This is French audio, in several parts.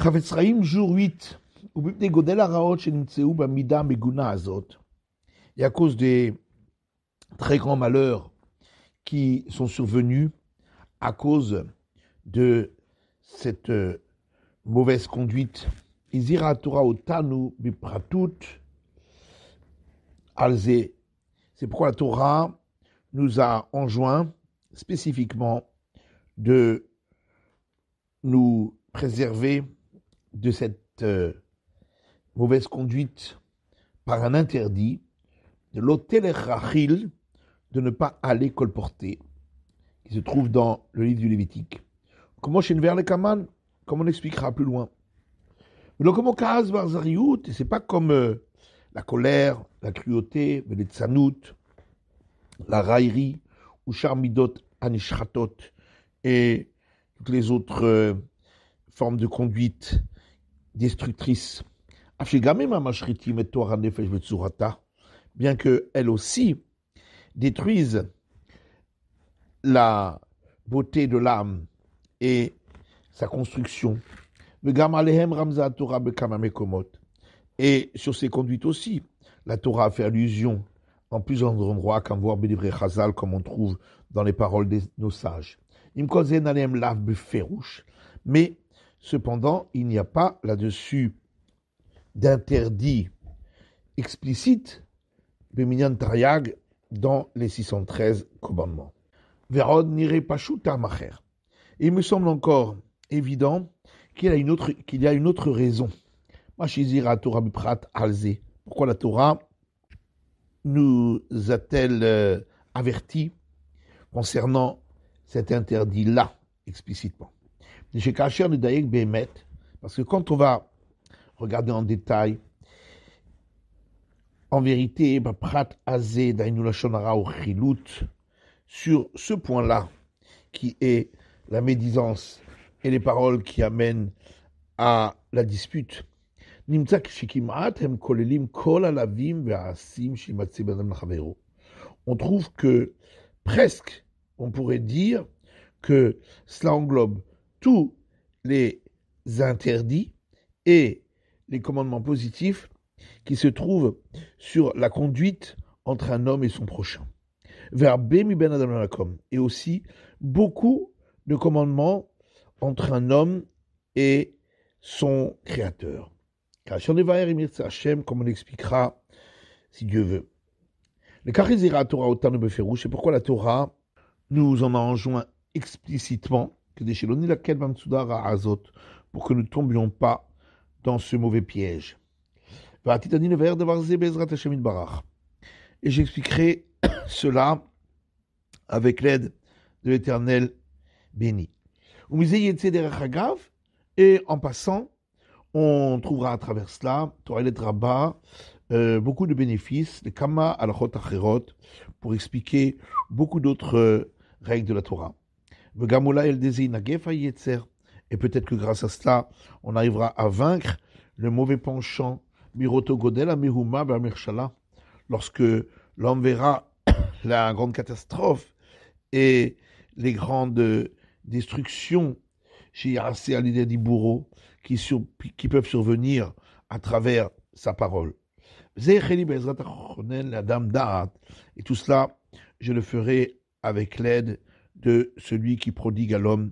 Chavetz Chaim, jour 8. ובפני גודל הרעות שנמצאו במידה המגונה הזאת, et à cause des très grands malheurs qui sont survenus à cause de cette mauvaise conduite, Izira Torah Otanu Bipratut Alze. C'est pourquoi la Torah nous a enjoint spécifiquement de nous préserver de cette mauvaise conduite par un interdit, de l'hôtel Rachil, de ne pas aller colporter, qui se trouve dans le livre du Lévitique. Comment chez Nver le Kaman, comme on expliquera plus loin. Mais donc, comment Kaaz Barzariout, et c'est pas comme la colère, la cruauté, les tzanout, la raillerie, ou charmidot anishratot, et toutes les autres formes de conduite destructrices. Bien qu'elles aussi détruisent la beauté de l'âme et sa construction. Et sur ces conduites aussi, la Torah a fait allusion en plusieurs endroits, comme voir Bélivré Chazal, comme on trouve dans les paroles de nos sages. Mais cependant, il n'y a pas là-dessus d'interdit explicite Beminyan Taryag dans les 613 commandements. Verod nire pashuta macher. Il me semble encore évident qu'il y a une autre raison. Mashizira Torah biprat alze. Pourquoi la Torah nous a-t-elle avertis concernant cet interdit-là explicitement? Parce que quand on va regarder en détail, en vérité, sur ce point-là, qui est la médisance et les paroles qui amènent à la dispute, on trouve que presque, on pourrait dire que cela englobe tous les interdits et les commandements positifs qui se trouvent sur la conduite entre un homme et son prochain. Et aussi beaucoup de commandements entre un homme et son créateur. Comme on l'expliquera si Dieu veut. C'est pourquoi la Torah nous en a enjoint explicitement que des Sheloni la Ket Bamtsudara Azot, pour que nous ne tombions pas dans ce mauvais piège. Et j'expliquerai cela avec l'aide de l'Éternel béni. Et en passant, on trouvera à travers cela, Torah et Rabba, beaucoup de bénéfices, les Kama alachot acherot, pour expliquer beaucoup d'autres règles de la Torah. Et peut-être que grâce à cela, on arrivera à vaincre le mauvais penchant, lorsque l'homme verra la grande catastrophe et les grandes destructions qui peuvent survenir à travers sa parole. Et tout cela, je le ferai avec l'aide de celui qui prodigue à l'homme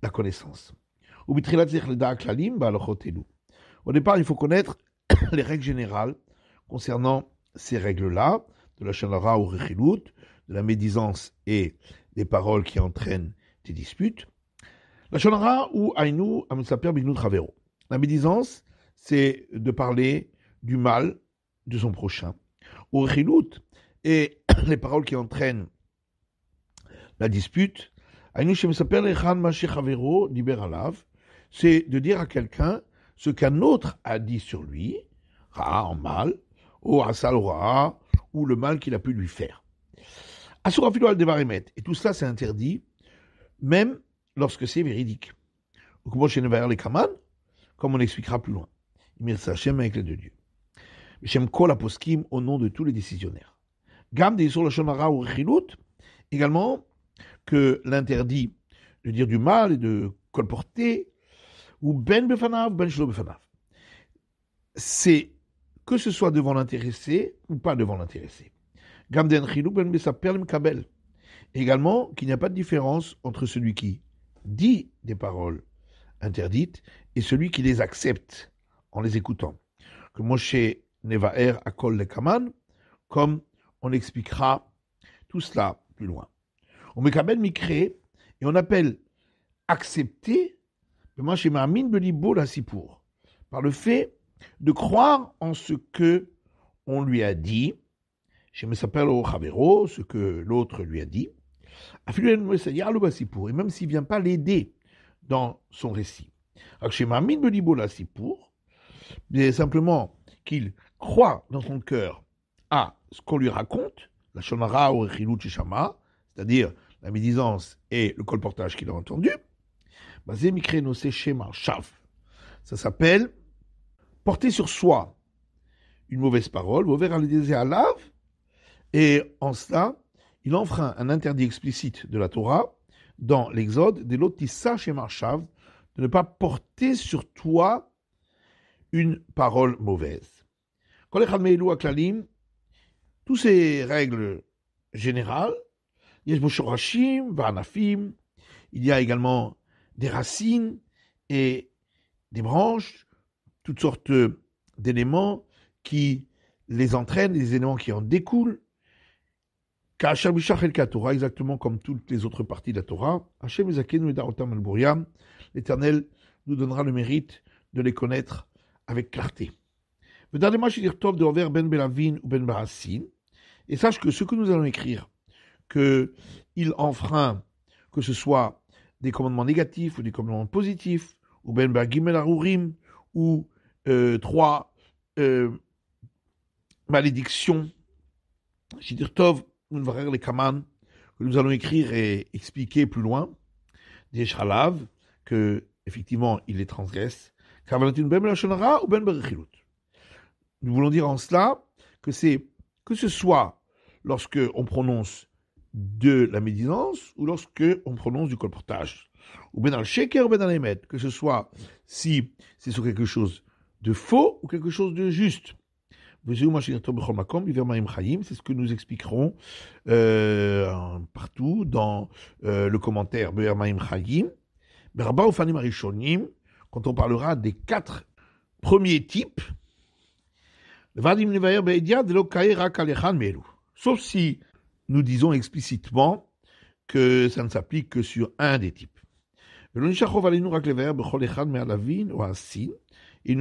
la connaissance. Au départ, il faut connaître les règles générales concernant ces règles-là, de la shanara ou rechilut, de la médisance et des paroles qui entraînent des disputes. La shanara ou ainu amsaper bignu travero. La médisance, c'est de parler du mal de son prochain. Ou rechilut, et les paroles qui entraînent la dispute, ainu shemsaper lechan mashe chavero diber alav, c'est de dire à quelqu'un ce qu'un autre a dit sur lui, ra en mal, ou asal ra, ou le mal qu'il a pu lui faire. Asura filo al devaremet, et tout cela c'est interdit, même lorsque c'est véridique. Ou comme chez Nevaer les Kaman, comme on expliquera plus loin. Mir Sachem avec l'aide de Dieu. Shem kol aposkim au nom de tous les décisionnaires. Gam de sur la shonara ou rechilut, également que l'interdit de dire du mal et de colporter, ou ben befanav, ben shelo befanav. C'est que ce soit devant l'intéressé ou pas devant l'intéressé. Gamden chiluk ben mesaper lemkabel. Également, qu'il n'y a pas de différence entre celui qui dit des paroles interdites et celui qui les accepte en les écoutant. Que Moshe Nevaer Akol Lekaman, comme on expliquera tout cela plus loin. On mekabel mikré et on appelle accepter par le fait de croire en ce que on lui a dit, ce que l'autre lui a dit, et même s'il ne vient pas l'aider dans son récit. C'est simplement qu'il croit dans son cœur à ce qu'on lui raconte, la shonara ou rechilut sheshama, c'est-à-dire la médisance et le colportage qu'il a entendu. Ça s'appelle porter sur soi une mauvaise parole, et en cela, il enfreint un interdit explicite de la Torah dans l'Exode, de ne pas porter sur toi une parole mauvaise. Tous ces règles générales, il y a également des racines et des branches, toutes sortes d'éléments qui les entraînent, des éléments qui en découlent. Exactement comme toutes les autres parties de la Torah, l'Éternel nous donnera le mérite de les connaître avec clarté. Et sache que ce que nous allons écrire, qu'il enfreint, que ce soit des commandements négatifs ou des commandements positifs, ou ben bagimel arurim, ou 3 malédictions, Shidir Tov, les Kaman, que nous allons écrire et expliquer plus loin, des Shalav, que effectivement il les transgresse, nous voulons dire en cela que ce soit lorsque on prononce de la médisance ou lorsque on prononce du colportage, ou ben al sheker ou ben al emet, que ce soit si c'est sur quelque chose de faux ou quelque chose de juste. C'est ce que nous expliquerons partout dans le commentaire Be'ermaim Chayim. Quand on parlera des 4 premiers types, sauf si nous disons explicitement que ça ne s'applique que sur un des types. Il ne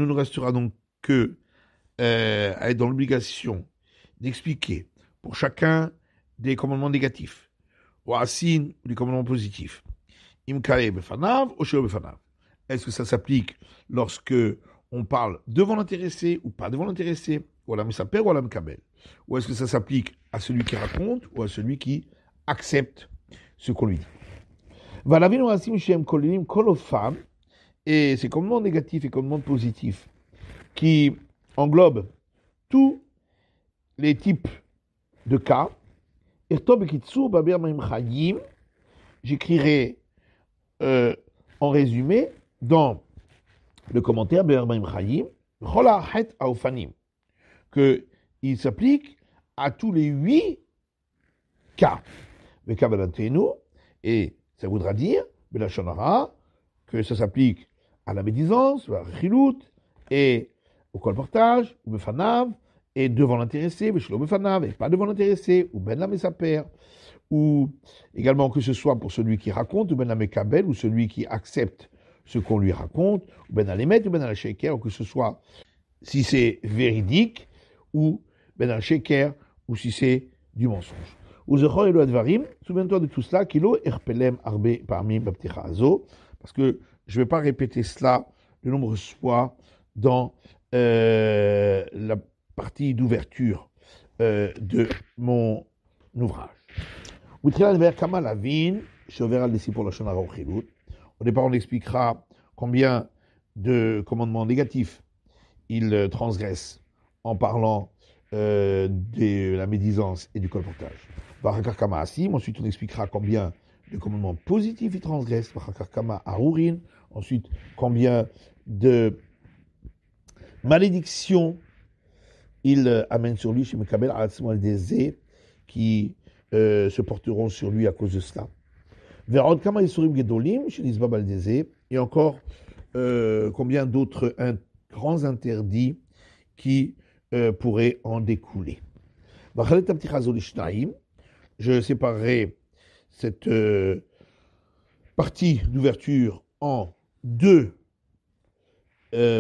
nous restera donc que à être dans l'obligation d'expliquer pour chacun des commandements négatifs, ou asin, ou des commandements positifs. Est-ce que ça s'applique lorsque on parle devant l'intéressé ou pas devant l'intéressé, ou à la mesaper ou à la mekabel? Ou est-ce que ça s'applique à celui qui raconte ou à celui qui accepte ce qu'on lui dit? Et ces commandements négatifs et commandements positifs qui englobe tous les types de cas. J'écrirai en résumé dans le commentaire qu'il s'applique à tous les 8 cas. Et ça voudra dire que ça s'applique à la médisance, à la chilut, et au colportage, ou befanav, et devant l'intéressé, shelo befanav, et pas devant l'intéressé, ou ben la mesaper, ou également que ce soit pour celui qui raconte, ou ben la mekabel, ou celui qui accepte ce qu'on lui raconte, ou ben la lemet, ou ben la sheker, ou que ce soit si c'est véridique, ou ben la sheker, ou si c'est du mensonge. Ou zechor elo advarim, souviens-toi de tout cela, kilo erpelem arbe parmi bapticha azo, parce que je ne vais pas répéter cela de nombreuses fois dans la partie d'ouverture de mon ouvrage. Au départ, on expliquera combien de commandements négatifs il transgresse en parlant de la médisance et du colportage. Ensuite, on expliquera combien de commandements positifs il transgresse. Ensuite, combien de malédictions il amène sur lui, chez Mekabel, des ais qui se porteront sur lui à cause de cela. Verod Kama Isurim Gedolim, chez Lisbab al-Dezé, et encore combien d'autres grands interdits qui pourraient en découler. Je séparerai cette partie d'ouverture en deux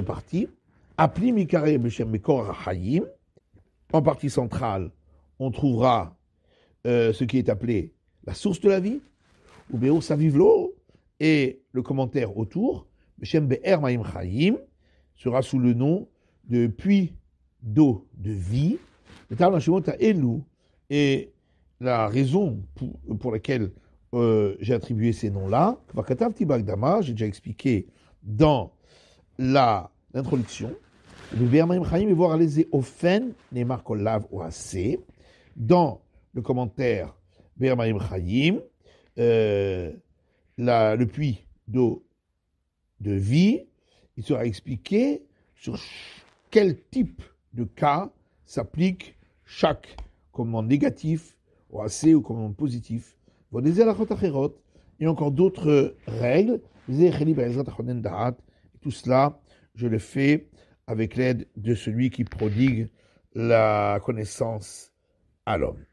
parties. Appli Mikare Beshem Mekor Rahayim. En partie centrale, on trouvera ce qui est appelé la source de la vie, ou Beo Savivlo, et le commentaire autour, Beshem Be'er Maim Chayim, sera sous le nom de puits d'eau de vie. Et la raison pour laquelle j'ai attribué ces noms-là, j'ai déjà expliqué dans l'introduction. Dans le commentaire Be'er Chayim, le puits d'eau de vie, il sera expliqué sur quel type de cas s'applique chaque commandement négatif ou assez ou commandement positif. Et encore d'autres règles. Tout cela, je le fais avec l'aide de celui qui prodigue la connaissance à l'homme.